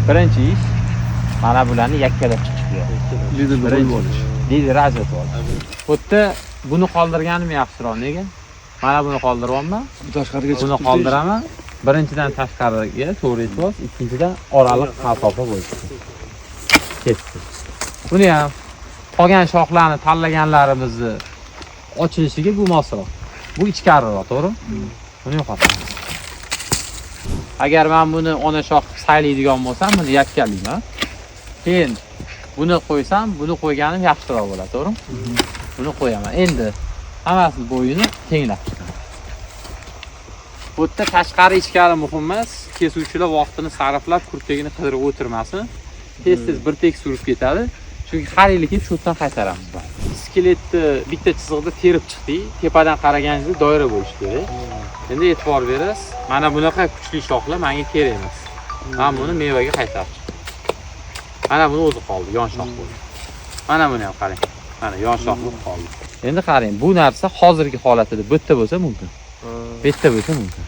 Birinchi ish mana bularni yakkalab chiqish. Liderni bo'lib olish. Lider ajratib olish. Bu yerda buni qoldirganim yaxshiroq. Nega? Mana buni qoldiryapman. Tashqariga Buni qoldiraman. Birinchidan tashqariga to'g'ri etib, ikkinchidan oraliq masofa bo'lsin. Ketdi. Buni ham qolgan shoxlarni tanlaganlarimizni ochilishiga bu mosroq. Bu ichkariroq, to'g'ri? Buni yo'qotamiz. Agar men buni ona shox saylaydigan bo'lsam, buni yakkalayman. Keyin buni qo'ysam, buni qo'yganim yaxshiroq bo'ladi, to'g'ri? Buni qo'yaman. Endi hammasi bo'yini tenglab chiqaman. Bu yerda tashqari ichkari muhim emas. Kesuvchilar vaqtini sarflab kurtagini qidirib o'tirmasin. Tez-tez bir tek surib ketadi. Chunki har yili kelib shu yerdan qaytaramiz. Skeletni bitta chiziqda terib chiqdik. Tepadan qaraganingizda doira bo'lishi kerak. Endi e'tibor berasiz. Mana bunaqa kuchli shoxlar menga kerak emas. Men buni mevaga qaytarib chiqdim. Mana buni o'zi qoldi, yon shox bo'ldi. Mana buni ham qarang. Mana yon shox bo'lib qoldi. Endi qarang, bu narsa hozirgi holatida bu yerda bo'lsa mumkin. Bu yerda bo'lsa mumkin.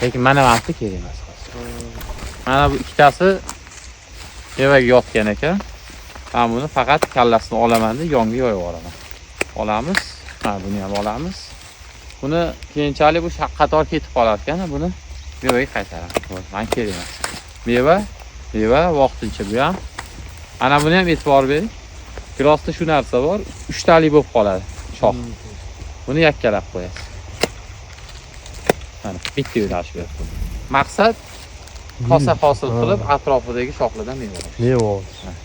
Lekin mana bunisi kerak emas. Mana bu ikkitasi mevaga yotgan ekan. Men buni faqat kallasini olaman-da, yonga yoyib olaman. Olamiz. Mana buni ham olamiz. Buni keyinchalik bu qator ketib qolar ekan, buni mevaga qaytaraman. Men kerak emas. Meva vaqtincha bu ham. Ana buni ham e'tibor bering. Girosda shu narsa bor, 3 talik bo'lib qoladi shox. Buni yakkalab qo'yasiz. Mana bitta yo'nalish berib. Maqsad hosil qilib atrofidagi shoxlardan meva olish. Meva olish.